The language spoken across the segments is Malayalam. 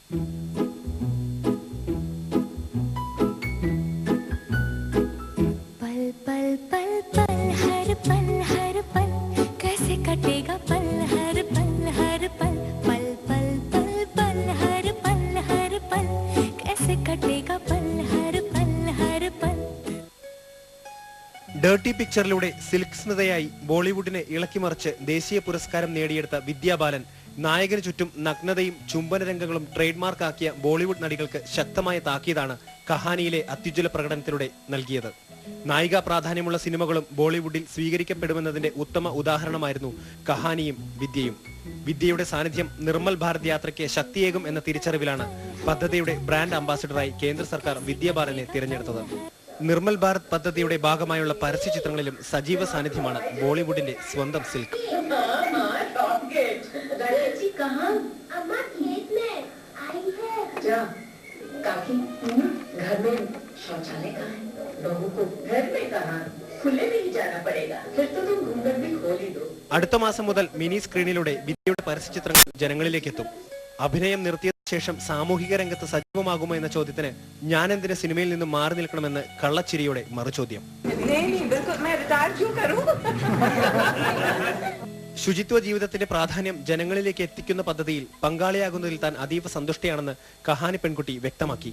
ഡേർട്ടി പിക്ചറിലൂടെ സിൽക്ക് സ്മിതയായി ബോളിവുഡിനെ ഇളക്കിമറിച്ച് ദേശീയ പുരസ്കാരം നേടിയെടുത്ത വിദ്യാ ബാലൻ നായകന് ചുറ്റും നഗ്നതയും ചുംബന രംഗങ്ങളും ട്രേഡ്മാർക്കാക്കിയ ബോളിവുഡ് നടികൾക്ക് ശക്തമായ താക്കീതാണ് കഹാനിയിലെ അത്യുജ്വല പ്രകടനത്തിലൂടെ നൽകിയത്. നായികാ പ്രാധാന്യമുള്ള സിനിമകളും ബോളിവുഡിൽ സ്വീകരിക്കപ്പെടുമെന്നതിന്റെ ഉത്തമ ഉദാഹരണമായിരുന്നു കഹാനിയും വിദ്യയും. വിദ്യയുടെ സാന്നിധ്യം നിർമ്മൽ ഭാരത് യാത്രയ്ക്ക് ശക്തിയേകും എന്ന തിരിച്ചറിവിലാണ് പദ്ധതിയുടെ ബ്രാൻഡ് അംബാസിഡറായി കേന്ദ്ര സർക്കാർ വിദ്യാ ബാലനെ തിരഞ്ഞെടുത്തത്. നിർമ്മൽ ഭാരത് പദ്ധതിയുടെ ഭാഗമായുള്ള പരസ്യ ചിത്രങ്ങളിലും സജീവ സാന്നിധ്യമാണ് ബോളിവുഡിന്റെ സ്വന്തം സിൽക്ക്. അടുത്ത മാസം മുതൽ മിനി സ്ക്രീനിലൂടെ വിദ്യയുടെ പരസ്യ ചിത്രങ്ങൾ ജനങ്ങളിലേക്ക് എത്തും. അഭിനയം നിർത്തിയ ശേഷം സാമൂഹിക രംഗത്ത് സജീവമാകുമോ എന്ന ചോദ്യത്തിന് ഞാൻ എന്തിന് സിനിമയിൽ നിന്നും മാറി നിൽക്കണമെന്ന് കള്ളച്ചിരിയോടെ മറുചോദ്യം. ശുചിത്വ ജീവിതത്തിന്റെ പ്രാധാന്യം ജനങ്ങളിലേക്ക് എത്തിക്കുന്ന പദ്ധതിയിൽ പങ്കാളിയാകുന്നതിൽ താൻ അതീവ സന്തുഷ്ടയാണെന്ന് കഹാനി പെൺകുട്ടി വ്യക്തമാക്കി.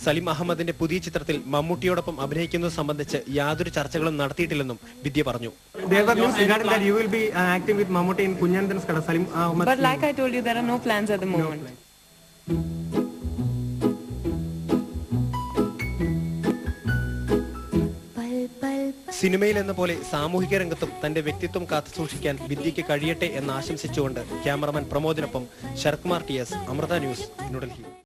സലിം അഹമ്മദിന്റെ പുതിയ ചിത്രത്തിൽ മമ്മൂട്ടിയോടൊപ്പം അഭിനയിക്കുന്നത് സംബന്ധിച്ച് യാതൊരു ചർച്ചകളും നടത്തിയിട്ടില്ലെന്നും വിദ്യ പറഞ്ഞു. സിനിമയിൽ എന്ന പോലെ സാമൂഹിക രംഗത്തും തന്റെ വ്യക്തിത്വം കാത്തുസൂക്ഷിക്കാൻ വിദ്യയ്ക്ക് കഴിയട്ടെ എന്ന് ആശംസിച്ചുകൊണ്ട് ക്യാമറമാൻ പ്രമോദിനൊപ്പം ശരത്കുമാർ TS, അമൃത ന്യൂസ്, ന്യൂഡൽഹി.